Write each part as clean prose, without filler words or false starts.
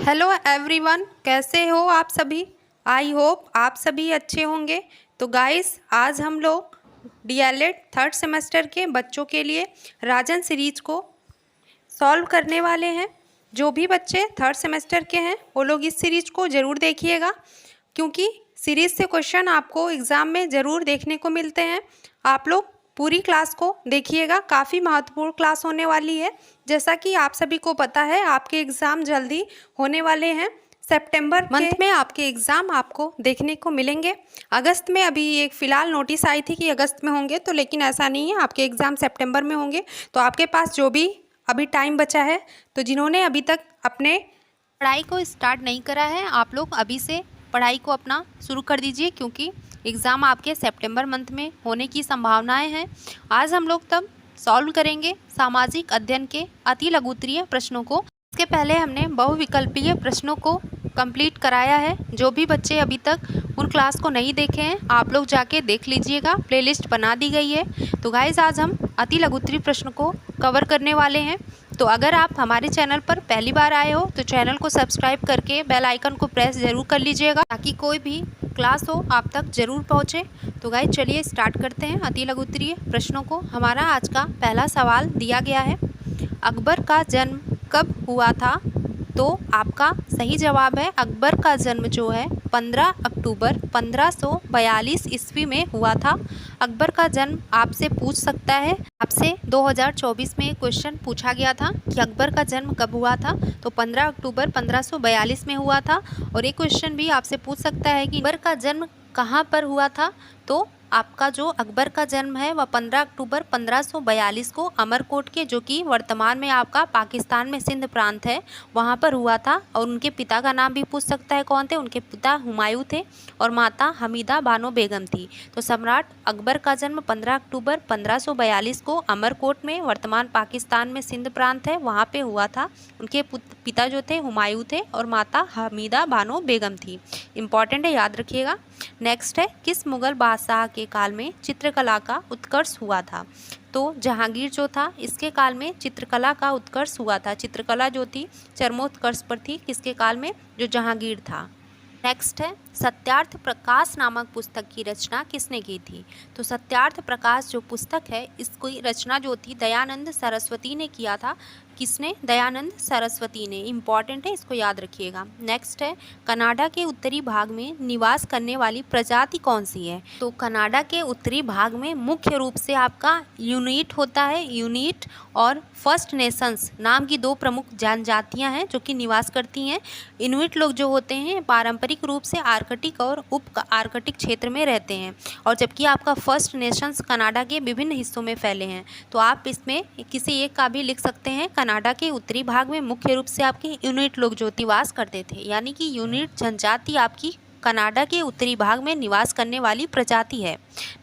Hello everyone, कैसे हो आप सभी। आई होप आप सभी अच्छे होंगे। तो गाइस, आज हम लोग डीएलएड थर्ड सेमेस्टर के बच्चों के लिए राजन सीरीज को सॉल्व करने वाले हैं। जो भी बच्चे थर्ड सेमेस्टर के हैं वो लोग इस सीरीज को ज़रूर देखिएगा, क्योंकि सीरीज से क्वेश्चन आपको एग्ज़ाम में ज़रूर देखने को मिलते हैं। आप लोग पूरी क्लास को देखिएगा, काफ़ी महत्वपूर्ण क्लास होने वाली है। जैसा कि आप सभी को पता है, आपके एग्ज़ाम जल्दी होने वाले हैं। सितंबर मंथ में आपके एग्ज़ाम आपको देखने को मिलेंगे। अगस्त में अभी एक फ़िलहाल नोटिस आई थी कि अगस्त में होंगे, तो लेकिन ऐसा नहीं है, आपके एग्ज़ाम सितंबर में होंगे। तो आपके पास जो भी अभी टाइम बचा है, तो जिन्होंने अभी तक अपने पढ़ाई को स्टार्ट नहीं करा है, आप लोग अभी से पढ़ाई को अपना शुरू कर दीजिए, क्योंकि एग्ज़ाम आपके सितंबर मंथ में होने की संभावनाएं हैं। आज हम लोग तब सॉल्व करेंगे सामाजिक अध्ययन के अति लघुत्तरीय प्रश्नों को। इसके पहले हमने बहुविकल्पीय प्रश्नों को कंप्लीट कराया है। जो भी बच्चे अभी तक उन क्लास को नहीं देखे हैं, आप लोग जाके देख लीजिएगा, प्लेलिस्ट बना दी गई है। तो गाइस, आज हम अति लघुत्तरीय प्रश्न को कवर करने वाले हैं। तो अगर आप हमारे चैनल पर पहली बार आए हो तो चैनल को सब्सक्राइब करके बेल आइकन को प्रेस ज़रूर कर लीजिएगा, ताकि कोई भी क्लास हो आप तक ज़रूर पहुँचे। तो गाइस, चलिए स्टार्ट करते हैं अति लघुत्तरीय प्रश्नों को। हमारा आज का पहला सवाल दिया गया है, अकबर का जन्म कब हुआ था। तो आपका सही जवाब है, अकबर का जन्म जो है 15 अक्टूबर 1542 ईस्वी में हुआ था। अकबर का जन्म आपसे पूछ सकता है, आपसे 2024 में क्वेश्चन पूछा गया था कि अकबर का जन्म कब हुआ था। तो 15 अक्टूबर 1542 में हुआ था। और एक क्वेश्चन भी आपसे पूछ सकता है कि अकबर का जन्म कहाँ पर हुआ था। तो आपका जो अकबर का जन्म है वह 15 अक्टूबर 1542 को अमरकोट के, जो कि वर्तमान में आपका पाकिस्तान में सिंध प्रांत है, वहाँ पर हुआ था। और उनके पिता का नाम भी पूछ सकता है, कौन थे। उनके पिता हुमायूं थे और माता हमीदा बानो बेगम थी। तो सम्राट अकबर का जन्म 15 अक्टूबर 1542 को अमरकोट में, वर्तमान पाकिस्तान में सिंध प्रांत है, वहाँ पे हुआ था। उनके पिता जो थे हुमायूं थे और माता हमीदा बानो बेगम थी। इम्पॉर्टेंट है, याद रखिएगा। नेक्स्ट है, किस मुगल बादशाह के काल में चित्रकला का उत्कर्ष हुआ था। तो जहांगीर जो था, इसके काल में चित्रकला का उत्कर्ष हुआ था। चित्रकला जो थी चरमोत्कर्ष पर थी, किसके काल में, जो जहांगीर था। नेक्स्ट है, सत्यार्थ प्रकाश नामक पुस्तक की रचना किसने की थी। तो सत्यार्थ प्रकाश जो पुस्तक है, इसकी रचना जो थी दयानंद सरस्वती ने किया था। किसने, दयानंद सरस्वती ने। इम्पॉर्टेंट है, इसको याद रखिएगा। नेक्स्ट है, कनाडा के उत्तरी भाग में निवास करने वाली प्रजाति कौन सी है। तो कनाडा के उत्तरी भाग में मुख्य रूप से आपका यूनिट होता है। यूनिट और फर्स्ट नेशंस नाम की दो प्रमुख जनजातियां हैं जो कि निवास करती हैं। इनुइट लोग जो होते हैं पारंपरिक रूप से आर्कटिक और उप आर्कटिक क्षेत्र में रहते हैं, और जबकि आपका फर्स्ट नेशंस कनाडा के विभिन्न हिस्सों में फैले हैं। तो आप इसमें किसी एक का भी लिख सकते हैं। कनाडा के उत्तरी भाग में मुख्य रूप से आपके यूनिट लोग जो निवास करते थे, यानी कि यूनिट जनजाति आपकी कनाडा के उत्तरी भाग में निवास करने वाली प्रजाति है।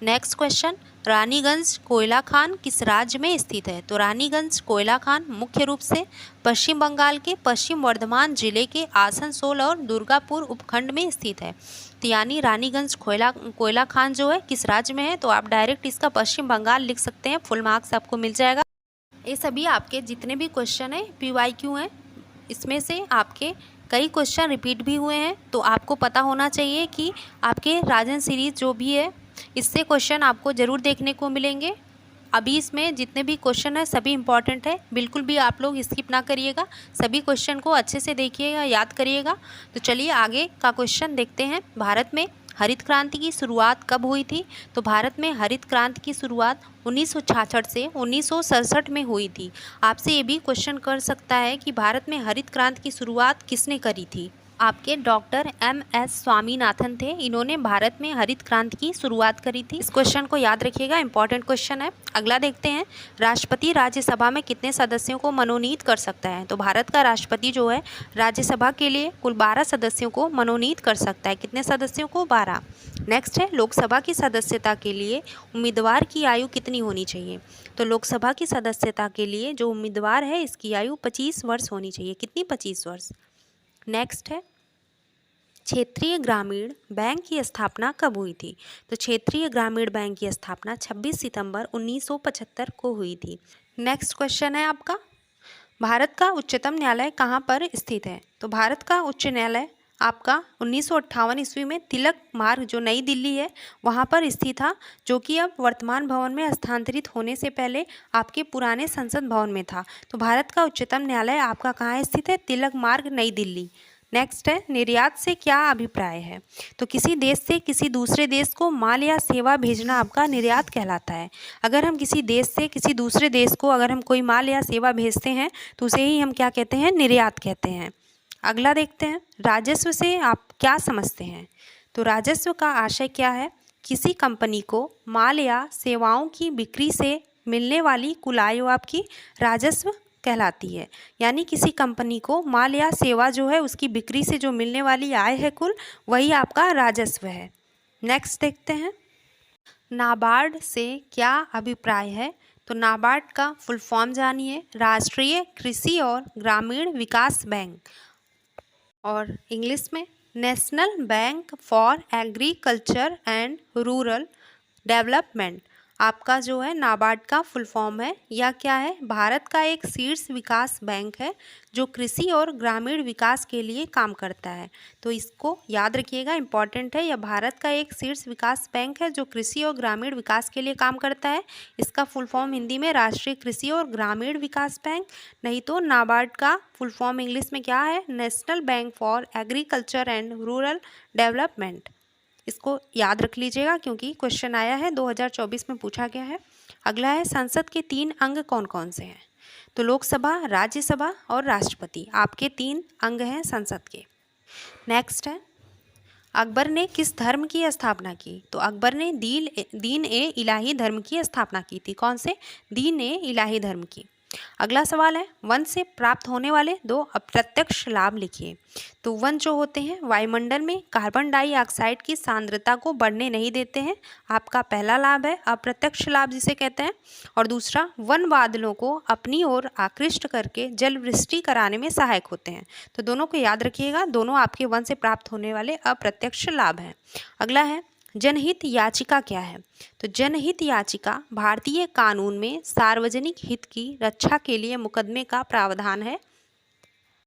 नेक्स्ट क्वेश्चन, रानीगंज कोयला खान किस राज्य में स्थित है। तो रानीगंज कोयला खान मुख्य रूप से पश्चिम बंगाल के पश्चिम वर्धमान जिले के आसनसोल और दुर्गापुर उपखंड में स्थित है। तो यानी रानीगंज कोयला खान जो है किस राज्य में है। तो आप डायरेक्ट इसका पश्चिम बंगाल लिख सकते हैं, फुल मार्क्स आपको मिल जाएगा। ये सभी आपके जितने भी क्वेश्चन हैं PYQ हैं, इसमें से आपके कई क्वेश्चन रिपीट भी हुए हैं। तो आपको पता होना चाहिए कि आपके राजन सीरीज जो भी है, इससे क्वेश्चन आपको ज़रूर देखने को मिलेंगे। अभी इसमें जितने भी क्वेश्चन है सभी इंपॉर्टेंट है, बिल्कुल भी आप लोग स्किप ना करिएगा। सभी क्वेश्चन को अच्छे से देखिएगा, याद करिएगा। तो चलिए आगे का क्वेश्चन देखते हैं। भारत में हरित क्रांति की शुरुआत कब हुई थी। तो भारत में हरित क्रांति की शुरुआत 1966 से 1967 में हुई थी। आपसे ये भी क्वेश्चन कर सकता है कि भारत में हरित क्रांति की शुरुआत किसने करी थी। आपके डॉक्टर MS स्वामीनाथन थे, इन्होंने भारत में हरित क्रांति की शुरुआत करी थी। इस क्वेश्चन को याद रखिएगा, इंपॉर्टेंट क्वेश्चन है। अगला देखते हैं, राष्ट्रपति राज्यसभा में कितने सदस्यों को मनोनीत कर सकता है। तो भारत का राष्ट्रपति जो है राज्यसभा के लिए कुल 12 सदस्यों को मनोनीत कर सकता है। कितने सदस्यों को, 12। नेक्स्ट है, लोकसभा की सदस्यता के लिए उम्मीदवार की आयु कितनी होनी चाहिए। तो लोकसभा की सदस्यता के लिए जो उम्मीदवार है इसकी आयु 25 वर्ष होनी चाहिए। कितनी, 25 वर्ष। नेक्स्ट है, क्षेत्रीय ग्रामीण बैंक की स्थापना कब हुई थी। तो क्षेत्रीय ग्रामीण बैंक की स्थापना 26 सितंबर 1975 को हुई थी। नेक्स्ट क्वेश्चन है आपका, भारत का उच्चतम न्यायालय कहाँ पर स्थित है? तो भारत का उच्च न्यायालय आपका 1958 ईस्वी में तिलक मार्ग जो नई दिल्ली है वहाँ पर स्थित था, जो कि अब वर्तमान भवन में स्थानांतरित होने से पहले आपके पुराने संसद भवन में था। तो भारत का उच्चतम न्यायालय आपका कहाँ स्थित है? तिलक मार्ग नई दिल्ली। नेक्स्ट है, निर्यात से क्या अभिप्राय है? तो किसी देश से किसी दूसरे देश को माल या सेवा भेजना आपका निर्यात कहलाता है। अगर हम किसी देश से किसी दूसरे देश को अगर हम कोई माल या सेवा भेजते हैं तो उसे ही हम क्या कहते हैं? निर्यात कहते हैं। अगला देखते हैं, राजस्व से आप क्या समझते हैं? तो राजस्व का आशय क्या है? किसी कंपनी को माल या सेवाओं की बिक्री से मिलने वाली कुल आय आपकी राजस्व कहलाती है। यानी किसी कंपनी को माल या सेवा जो है उसकी बिक्री से जो मिलने वाली आय है कुल, वही आपका राजस्व है। नेक्स्ट देखते हैं, नाबार्ड से क्या अभिप्राय है? तो नाबार्ड का फुल फॉर्म जानिए, राष्ट्रीय कृषि और ग्रामीण विकास बैंक, और इंग्लिश में national bank for agriculture and rural development. आपका जो है नाबार्ड का फुल फॉर्म है, या क्या है? भारत का एक शीर्ष विकास बैंक है जो कृषि और ग्रामीण विकास के लिए काम करता है। तो इसको याद रखिएगा, इंपॉर्टेंट है। यह भारत का एक शीर्ष विकास बैंक है जो कृषि और ग्रामीण विकास के लिए काम करता है। इसका फुल फॉर्म हिंदी में राष्ट्रीय कृषि और ग्रामीण विकास बैंक, नहीं तो नाबार्ड का फुल फॉर्म इंग्लिश में क्या है? National bank for agriculture and rural development. इसको याद रख लीजिएगा क्योंकि क्वेश्चन आया है, 2024 में पूछा गया है। अगला है, संसद के 3 अंग कौन कौन से हैं? तो लोकसभा, राज्यसभा और राष्ट्रपति आपके 3 अंग हैं संसद के। नेक्स्ट है, अकबर ने किस धर्म की स्थापना की? तो अकबर ने दीन ए इलाही धर्म की स्थापना की थी। कौन से? दीन ए इलाही धर्म की। अगला सवाल है, वन से प्राप्त होने वाले 2 अप्रत्यक्ष लाभ लिखिए। तो वन जो होते हैं वायुमंडल में कार्बन डाइऑक्साइड की सांद्रता को बढ़ने नहीं देते हैं, आपका पहला लाभ है अप्रत्यक्ष लाभ जिसे कहते हैं। और दूसरा, वन बादलों को अपनी ओर आकृष्ट करके जल वृष्टि कराने में सहायक होते हैं। तो दोनों को याद रखिएगा, दोनों आपके वन से प्राप्त होने वाले अप्रत्यक्ष लाभ हैं। अगला है, जनहित याचिका क्या है? तो जनहित याचिका भारतीय कानून में सार्वजनिक हित की रक्षा के लिए मुकदमे का प्रावधान है।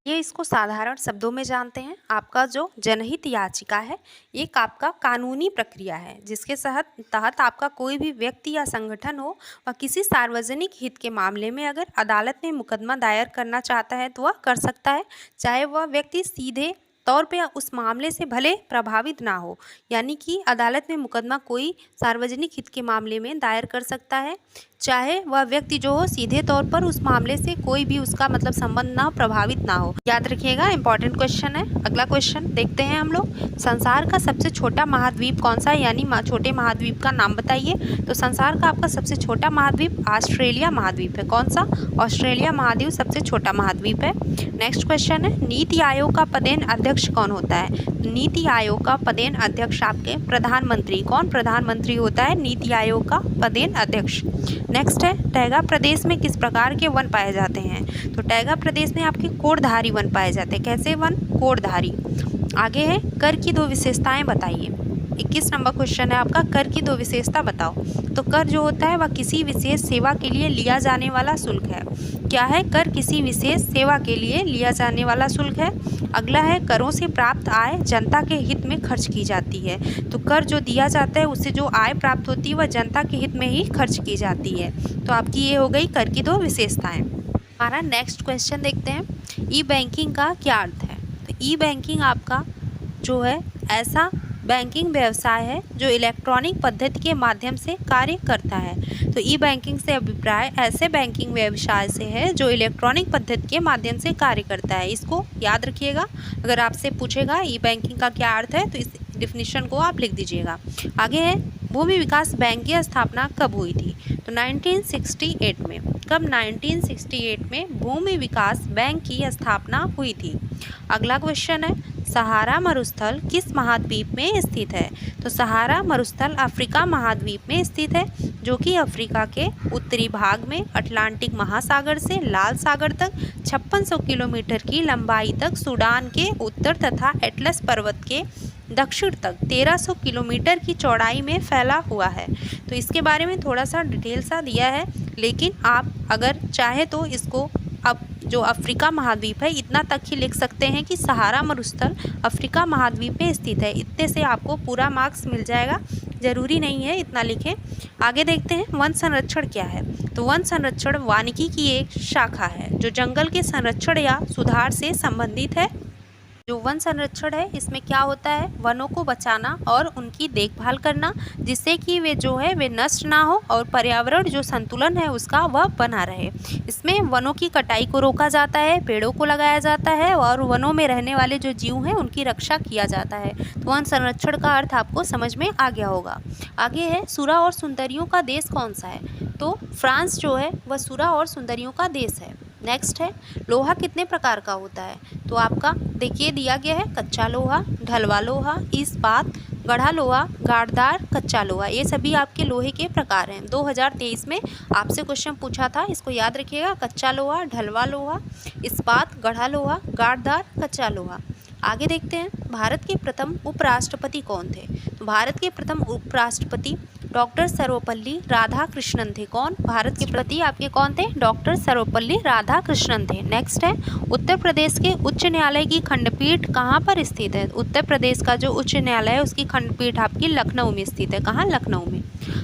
ये इसको साधारण शब्दों में जानते हैं। आपका जो जनहित याचिका है एक आपका कानूनी प्रक्रिया है जिसके तहत आपका कोई भी व्यक्ति या संगठन हो वह किसी सार्वजनिक हित के मामले में अगर अदालत में मुकदमा दायर करना चाहता है तो वह कर सकता है, चाहे वह व्यक्ति सीधे तौर पे उस मामले से भले प्रभावित ना हो। यानी कि अदालत में मुकदमा कोई सार्वजनिक हित के मामले में दायर कर सकता है, चाहे वह व्यक्ति जो हो सीधे तौर पर उस मामले से कोई भी उसका मतलब संबंध ना प्रभावित ना हो। याद रखिएगा, इंपॉर्टेंट क्वेश्चन है। अगला क्वेश्चन देखते हैं हम लोग, संसार का सबसे छोटा महाद्वीप कौन सा है? यानी छोटे महाद्वीप का नाम बताइए। तो संसार का आपका सबसे छोटा महाद्वीप ऑस्ट्रेलिया महाद्वीप है। कौन सा? ऑस्ट्रेलिया महाद्वीप सबसे छोटा महाद्वीप है। नेक्स्ट क्वेश्चन है, नीति आयोग का पदेन अध्यक्ष कौन होता है? नीति आयोग का पदेन अध्यक्ष आपके प्रधानमंत्री। कौन प्रधानमंत्री होता है नीति आयोग का पदेन अध्यक्ष? नेक्स्ट है, टैगा प्रदेश में किस प्रकार के वन पाए जाते हैं? तो टैगा प्रदेश में आपके कोड़धारी वन पाए जाते हैं। कैसे वन? कोड़धारी। आगे है, कर की 2 विशेषताएं बताइए। 21 नंबर क्वेश्चन है आपका, कर की 2 विशेषता बताओ। तो कर जो होता है वह किसी विशेष सेवा के लिए लिया जाने वाला शुल्क है। क्या है? कर किसी विशेष सेवा के लिए लिया जाने वाला शुल्क है। अगला है, करों से प्राप्त आय जनता के हित में खर्च की जाती है। तो कर जो दिया जाता है उससे जो आय प्राप्त होती है वह जनता के हित में ही खर्च की जाती है। तो आपकी ये हो गई कर की 2 विशेषताएं। हमारा नेक्स्ट क्वेश्चन देखते हैं, ई बैंकिंग का क्या अर्थ है? तो ई बैंकिंग आपका जो है ऐसा बैंकिंग व्यवसाय है जो इलेक्ट्रॉनिक पद्धति के माध्यम से कार्य करता है। तो ई बैंकिंग से अभिप्राय ऐसे बैंकिंग व्यवसाय से है जो इलेक्ट्रॉनिक पद्धति के माध्यम से कार्य करता है। इसको याद रखिएगा, अगर आपसे पूछेगा ई बैंकिंग का क्या अर्थ है तो इस डिफिनीशन को आप लिख दीजिएगा। आगे है, भूमि विकास बैंक की स्थापना कब हुई थी? तो 1968 में। कब? 1968 में भूमि विकास बैंक की स्थापना हुई थी। अगला क्वेश्चन है, सहारा मरुस्थल किस महाद्वीप में स्थित है? तो सहारा मरुस्थल अफ्रीका महाद्वीप में स्थित है जो कि अफ्रीका के उत्तरी भाग में अटलांटिक महासागर से लाल सागर तक 5600 किलोमीटर की लंबाई तक, सूडान के उत्तर तथा एटलस पर्वत के दक्षिण तक 1300 किलोमीटर की चौड़ाई में फैला हुआ है। तो इसके बारे में थोड़ा सा डिटेल सा दिया है, लेकिन आप अगर चाहे तो इसको अब जो अफ्रीका महाद्वीप है इतना तक ही लिख सकते हैं कि सहारा मरुस्थल अफ्रीका महाद्वीप में स्थित है। इतने से आपको पूरा मार्क्स मिल जाएगा, ज़रूरी नहीं है इतना लिखें। आगे देखते हैं वन संरक्षण क्या है। तो वन संरक्षण वानिकी की एक शाखा है जो जंगल के संरक्षण या सुधार से संबंधित है। जो वन संरक्षण है इसमें क्या होता है, वनों को बचाना और उनकी देखभाल करना जिससे कि वे जो है वे नष्ट ना हो और पर्यावरण जो संतुलन है उसका वह बना रहे। इसमें वनों की कटाई को रोका जाता है, पेड़ों को लगाया जाता है और वनों में रहने वाले जो जीव हैं उनकी रक्षा किया जाता है। तो वन संरक्षण का अर्थ आपको समझ में आ गया होगा। आगे है सुरा और सुंदरियों का देश कौन सा है। तो फ्रांस जो है वह सुरा और सुंदरियों का देश है। नेक्स्ट है लोहा कितने प्रकार का होता है। तो आपका देखिए दिया गया है कच्चा लोहा, ढलवा लोहा, इस्पात, गढ़ा लोहा, गाढ़दार, कच्चा लोहा, ये सभी आपके लोहे के प्रकार हैं। 2023 में आपसे क्वेश्चन पूछा था, इसको याद रखिएगा। कच्चा लोहा, ढलवा लोहा, इस्पात, गढ़ा लोहा, गाढ़दार, कच्चा लोहा। आगे देखते हैं भारत के प्रथम उपराष्ट्रपति कौन थे। तो भारत के प्रथम उपराष्ट्रपति डॉक्टर सर्वपल्ली राधाकृष्णन थे। कौन, भारत के प्रति आपके कौन थे, डॉक्टर सर्वपल्ली राधाकृष्णन थे। नेक्स्ट है उत्तर प्रदेश के उच्च न्यायालय की खंडपीठ कहाँ पर स्थित है। उत्तर प्रदेश का जो उच्च न्यायालय है उसकी खंडपीठ आपकी लखनऊ में स्थित है। कहाँ, लखनऊ में।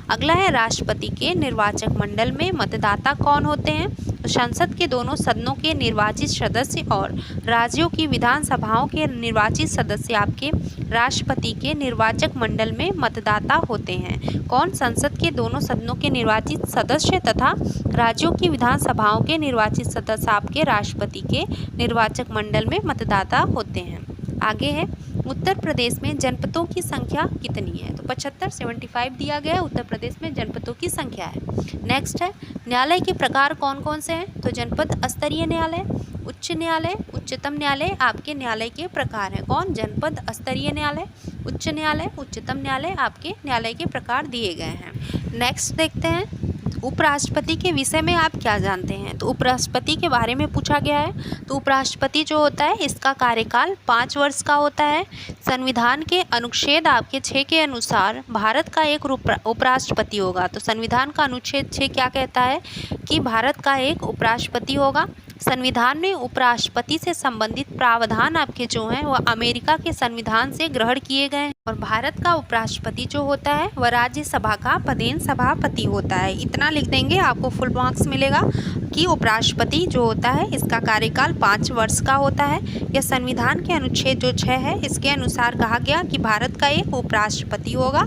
अगला है राष्ट्रपति के निर्वाचक मंडल में मतदाता कौन होते हैं। तो संसद के दोनों सदनों के निर्वाचित सदस्य और राज्यों की विधानसभाओं के निर्वाचित सदस्य आपके राष्ट्रपति के निर्वाचक मंडल में मतदाता होते हैं। कौन, संसद के दोनों सदनों के निर्वाचित सदस्य तथा राज्यों की विधानसभाओं के निर्वाचित सदस्य आपके राष्ट्रपति के निर्वाचक मंडल में मतदाता होते हैं। आगे है उत्तर प्रदेश में जनपदों की संख्या कितनी है। तो 75 दिया गया है, उत्तर प्रदेश में जनपदों की संख्या है। नेक्स्ट है न्यायालय के प्रकार कौन कौन से हैं। तो जनपद स्तरीय न्यायालय, उच्च न्यायालय, उच्चतम न्यायालय आपके न्यायालय के प्रकार हैं। कौन, जनपद स्तरीय न्यायालय, उच्च न्यायालय, उच्चतम न्यायालय आपके न्यायालय के प्रकार दिए गए हैं। नेक्स्ट देखते हैं उपराष्ट्रपति के विषय में आप क्या जानते हैं। तो उपराष्ट्रपति के बारे में पूछा गया है। तो उपराष्ट्रपति जो होता है इसका कार्यकाल 5 वर्ष का होता है। संविधान के अनुच्छेद आपके 6 के अनुसार भारत का एक उपराष्ट्रपति होगा। तो संविधान का अनुच्छेद 6 क्या कहता है कि भारत का एक उपराष्ट्रपति होगा। संविधान में उपराष्ट्रपति से संबंधित प्रावधान आपके जो हैं वह अमेरिका के संविधान से ग्रहण किए गए हैं। और भारत का उपराष्ट्रपति जो होता है वह राज्यसभा का पदेन सभापति होता है। इतना लिख देंगे आपको फुल मार्क्स मिलेगा कि उपराष्ट्रपति जो होता है इसका कार्यकाल 5 वर्ष का होता है। यह संविधान के अनुच्छेद जो 6 है इसके अनुसार कहा गया कि भारत का एक उपराष्ट्रपति होगा।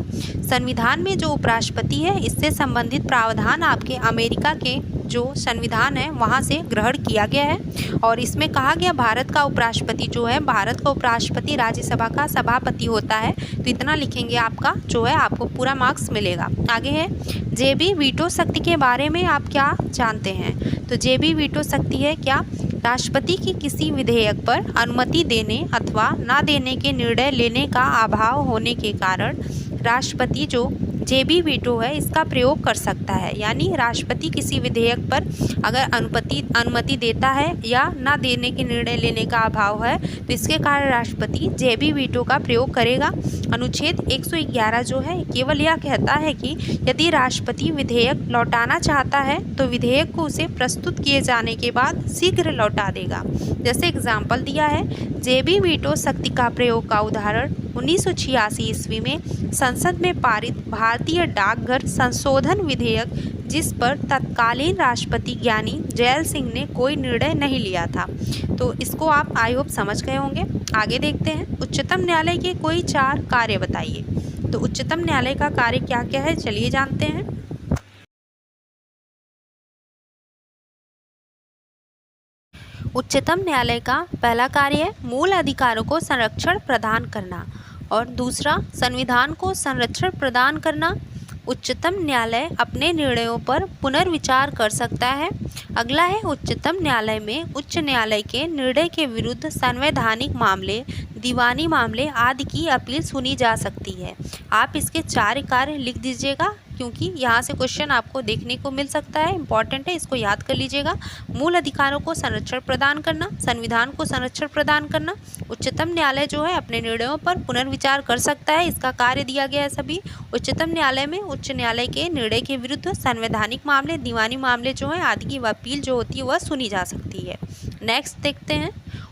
संविधान में जो उपराष्ट्रपति है इससे संबंधित प्रावधान आपके अमेरिका के जो संविधान है वहाँ से ग्रहण किया गया है। और इसमें कहा गया भारत का उपराष्ट्रपति जो है, भारत का उपराष्ट्रपति राज्यसभा का सभापति होता है। तो इतना लिखेंगे आपका जो है आपको पूरा मार्क्स मिलेगा। आगे है जेबी वीटो शक्ति के बारे में आप क्या जानते हैं। तो जेबी वीटो शक्ति है क्या, राष्ट्रपति की किसी विधेयक पर अनुमति देने अथवा ना देने के निर्णय लेने का अभाव होने के कारण राष्ट्रपति जो जेबी वीटो है इसका प्रयोग कर सकता है। यानी राष्ट्रपति किसी विधेयक पर अगर अनुमति देता है या ना देने के निर्णय लेने का अभाव है तो इसके कारण राष्ट्रपति जेबी वीटो का प्रयोग करेगा। अनुच्छेद 111 जो है केवल यह कहता है कि यदि राष्ट्रपति विधेयक लौटाना चाहता है तो विधेयक को उसे प्रस्तुत किए जाने के बाद शीघ्र लौटा देगा। जैसे एग्जाम्पल दिया है, जेबी वीटो शक्ति का प्रयोग का उदाहरण 1986 ईस्वी में संसद में पारित भारतीय डाकघर संशोधन विधेयक जिस पर तत्कालीन राष्ट्रपति ज्ञानी जैल सिंह ने कोई निर्णय नहीं लिया था। तो इसको आप आई होप समझ गए होंगे। आगे देखते हैं उच्चतम न्यायालय के कोई 4 कार्य बताइए। तो उच्चतम न्यायालय का कार्य क्या क्या है चलिए जानते हैं। उच्चतम न्यायालय का पहला कार्य है मूल अधिकारों को संरक्षण प्रदान करना और दूसरा संविधान को संरक्षण प्रदान करना। उच्चतम न्यायालय अपने निर्णयों पर पुनर्विचार कर सकता है। अगला है उच्चतम न्यायालय में उच्च न्यायालय के निर्णय के विरुद्ध संवैधानिक मामले, दीवानी मामले आदि की अपील सुनी जा सकती है। आप इसके 4 कार्य लिख दीजिएगा क्योंकि यहाँ से क्वेश्चन आपको देखने को मिल सकता है, इंपॉर्टेंट है, इसको याद कर लीजिएगा। मूल अधिकारों को संरक्षण प्रदान करना, संविधान को संरक्षण प्रदान करना, उच्चतम न्यायालय जो है अपने निर्णयों पर पुनर्विचार कर सकता है, इसका कार्य दिया गया है सभी। उच्चतम न्यायालय में उच्च न्यायालय के निर्णय के विरुद्ध संवैधानिक मामले, दीवानी मामले जो है आदि की अपील जो होती है वह सुनी जा सकती है। नेक्स्ट देखते हैं,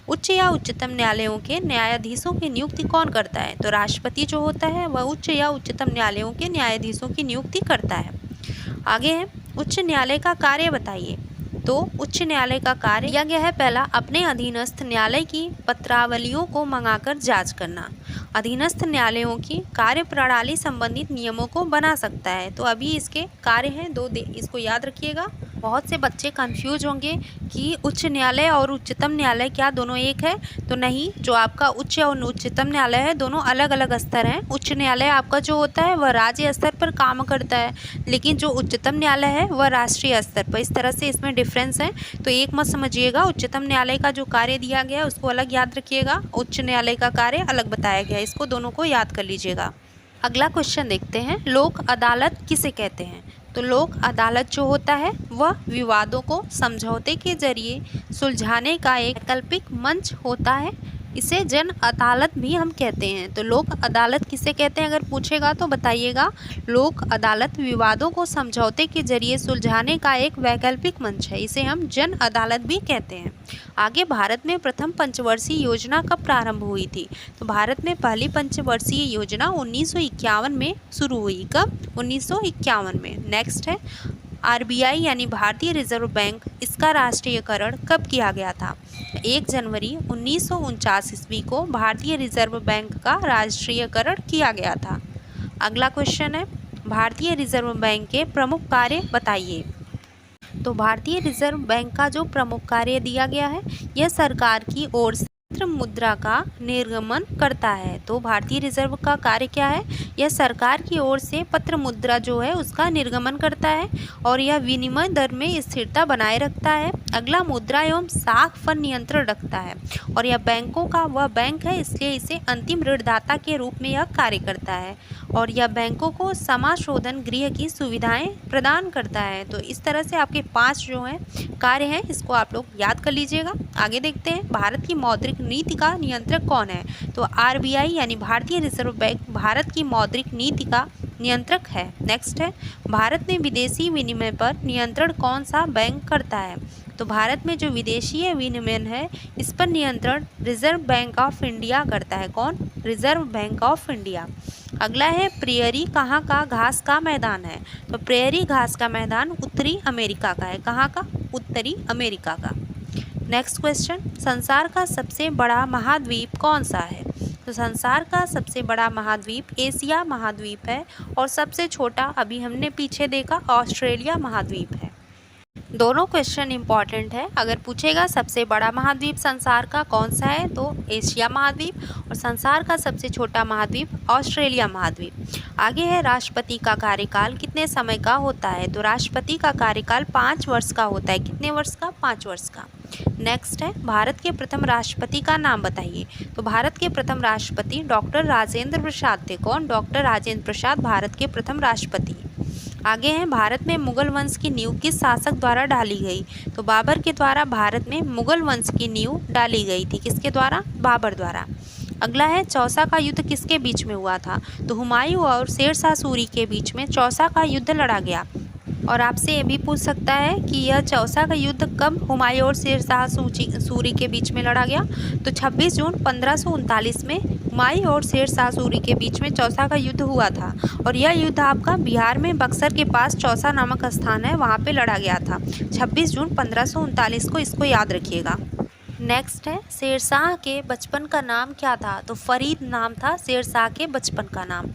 उच्च या उच्चतम न्यायालयों के न्यायाधीशों की नियुक्ति कौन करता है? तो राष्ट्रपति जो होता है वह उच्च या उच्चतम न्यायालयों के न्यायाधीशों की नियुक्ति करता है। आगे है, उच्च न्यायालय का कार्य बताइए। तो उच्च न्यायालय का कार्य दिया गया है, पहला, अपने अधीनस्थ न्यायालय की पत्रावलियों को मंगाकर जांच करना। अधीनस्थ न्यायालयों की कार्य प्रणाली संबंधित नियमों को बना सकता है। तो अभी इसके कार्य हैं दो, इसको याद रखिएगा। बहुत से बच्चे कंफ्यूज होंगे कि उच्च न्यायालय और उच्चतम न्यायालय क्या दोनों एक है? तो नहीं, जो आपका उच्च और उच्चतम न्यायालय है दोनों अलग अलग स्तर हैं। उच्च न्यायालय आपका जो होता है वह राज्य स्तर पर काम करता है, लेकिन जो उच्चतम न्यायालय है वह राष्ट्रीय स्तर पर। इस तरह से इसमें डिफरेंस है, तो एक मत समझिएगा। उच्चतम न्यायालय का जो कार्य दिया गया है उसको अलग याद रखिएगा, उच्च न्यायालय का कार्य अलग बताया गया है, इसको दोनों को याद कर लीजिएगा। अगला क्वेश्चन देखते हैं, लोक अदालत किसे कहते हैं? तो लोक अदालत जो होता है वह विवादों को समझौते के जरिए सुलझाने का एक वैकल्पिक मंच होता है। इसे जन अदालत भी हम कहते हैं। तो लोक अदालत किसे कहते हैं अगर पूछेगा तो बताइएगा। लोक अदालत विवादों को समझौते के जरिए सुलझाने का एक वैकल्पिक मंच है, इसे हम जन अदालत भी कहते हैं। आगे, भारत में प्रथम पंचवर्षीय योजना कब प्रारंभ हुई थी? तो भारत में पहली पंचवर्षीय योजना 1951 में शुरू हुई। कब? 1951 में। नेक्स्ट है, आरबीआई यानी भारतीय रिजर्व बैंक, इसका राष्ट्रीयकरण कब किया गया था? 1 जनवरी 1949 ईस्वी को भारतीय रिजर्व बैंक का राष्ट्रीयकरण किया गया था। अगला क्वेश्चन है, भारतीय रिजर्व बैंक के प्रमुख कार्य बताइए। तो भारतीय रिजर्व बैंक का जो प्रमुख कार्य दिया गया है, यह सरकार की ओर से पत्र मुद्रा का निर्गमन करता है। तो भारतीय रिजर्व का कार्य क्या है? यह सरकार की ओर से पत्र मुद्रा जो है उसका निर्गमन करता है और यह विनिमय दर में स्थिरता बनाए रखता है। अगला, मुद्रा एवं साख पर नियंत्रण रखता है और यह बैंकों का वह बैंक है, इसलिए इसे अंतिम ऋणदाता के रूप में यह कार्य करता है और यह बैंकों को समाशोधन गृह की सुविधाएं प्रदान करता है। तो इस तरह से आपके 5 जो हैं कार्य हैं, इसको आप लोग याद कर लीजिएगा। आगे देखते हैं, भारत की मौद्रिक नीति का नियंत्रक कौन है? तो आरबीआई यानी भारतीय रिजर्व बैंक भारत की मौद्रिक नीति का नियंत्रक है। नेक्स्ट है, भारत में विदेशी विनिमय पर नियंत्रण कौन सा बैंक करता है? तो भारत में जो विदेशी विनिमय है इस पर नियंत्रण रिजर्व बैंक ऑफ इंडिया करता है। कौन? Reserve bank of India. अगला है, प्रेयरी कहाँ का घास का मैदान है? तो प्रेयरी घास का मैदान उत्तरी अमेरिका का है। कहाँ का? उत्तरी अमेरिका का। नेक्स्ट क्वेश्चन, संसार का सबसे बड़ा महाद्वीप कौन सा है? तो संसार का सबसे बड़ा महाद्वीप एशिया महाद्वीप है और सबसे छोटा अभी हमने पीछे देखा ऑस्ट्रेलिया महाद्वीप है। दोनों क्वेश्चन इंपॉर्टेंट है। अगर पूछेगा सबसे बड़ा महाद्वीप संसार का कौन सा है, तो एशिया महाद्वीप, और संसार का सबसे छोटा महाद्वीप ऑस्ट्रेलिया महाद्वीप। आगे है, राष्ट्रपति का कार्यकाल कितने समय का होता है? तो राष्ट्रपति का कार्यकाल 5 वर्ष का होता है। कितने वर्ष का? 5 वर्ष का। नेक्स्ट है, भारत के प्रथम राष्ट्रपति का नाम बताइए। तो भारत के प्रथम राष्ट्रपति डॉक्टर राजेंद्र प्रसाद थे। कौन? डॉक्टर राजेंद्र प्रसाद भारत के प्रथम राष्ट्रपति। आगे हैं, भारत में मुगल वंश की नींव किस शासक द्वारा डाली गई? तो बाबर के द्वारा भारत में मुगल वंश की नींव डाली गई थी। किसके द्वारा? बाबर द्वारा। अगला है, चौसा का युद्ध किसके बीच में हुआ था? तो हुमायूं और शेरशाह सूरी के बीच में चौसा का युद्ध लड़ा गया। और आपसे ये भी पूछ सकता है कि यह चौसा का युद्ध कब हुमायूं और शेरशाह सूरी के बीच में लड़ा गया? तो 26 जून 1539 में हुमायूं और शेरशाह सूरी के बीच में चौसा का युद्ध हुआ था और यह युद्ध आपका बिहार में बक्सर के पास चौसा नामक स्थान है, वहाँ पे लड़ा गया था 26 जून 1539 को, इसको याद रखिएगा। नेक्स्ट है, शेरशाह के बचपन का नाम क्या था? तो फरीद नाम था शेरशाह के बचपन का नाम।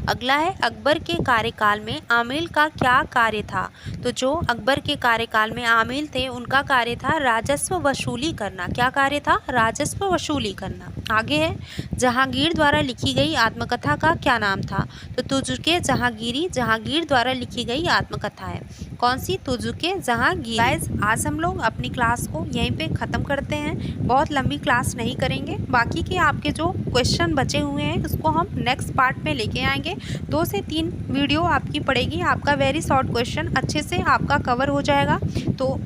अगला है, अकबर के कार्यकाल में आमिल का क्या कार्य था? तो जो अकबर के कार्यकाल में आमिल थे उनका कार्य था राजस्व वसूली करना। क्या कार्य था? राजस्व वसूली करना। आगे है, जहांगीर द्वारा लिखी गई आत्मकथा का क्या नाम था? तो तुझके जहांगीरी जहांगीर द्वारा लिखी गई आत्मकथा है। कौन सी? तुझके जहांगीर। गाइस, आज हम लोग अपनी क्लास को यहीं पे ख़त्म करते हैं। बहुत लंबी क्लास नहीं करेंगे, बाकी के आपके जो क्वेश्चन बचे हुए हैं उसको हम नेक्स्ट पार्ट में लेके आएंगे। 2 से 3 वीडियो आपकी पड़ेगी, आपका वेरी शॉर्ट क्वेश्चन अच्छे से आपका कवर हो जाएगा। तो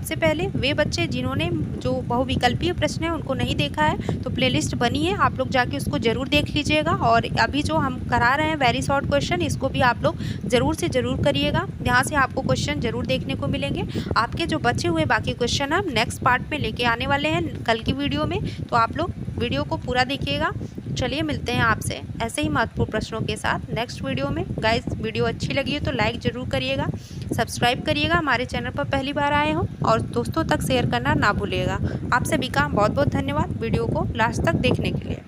सबसे पहले वे बच्चे जिन्होंने जो बहुविकल्पीय प्रश्न है उनको नहीं देखा है तो प्लेलिस्ट बनी है, आप लोग जाके उसको ज़रूर देख लीजिएगा। और अभी जो हम करा रहे हैं वेरी शॉर्ट क्वेश्चन, इसको भी आप लोग ज़रूर से ज़रूर करिएगा। यहाँ से आपको क्वेश्चन ज़रूर देखने को मिलेंगे। आपके जो बचे हुए बाकी क्वेश्चन हम नेक्स्ट पार्ट में लेके आने वाले हैं कल की वीडियो में, तो आप लोग वीडियो को पूरा देखिएगा। चलिए मिलते हैं आपसे ऐसे ही महत्वपूर्ण प्रश्नों के साथ नेक्स्ट वीडियो में। गाइस वीडियो अच्छी लगी है तो लाइक ज़रूर करिएगा, सब्सक्राइब करिएगा हमारे चैनल पर पहली बार आए हो, और दोस्तों तक शेयर करना ना भूलिएगा। आप सभी का बहुत बहुत धन्यवाद वीडियो को लास्ट तक देखने के लिए।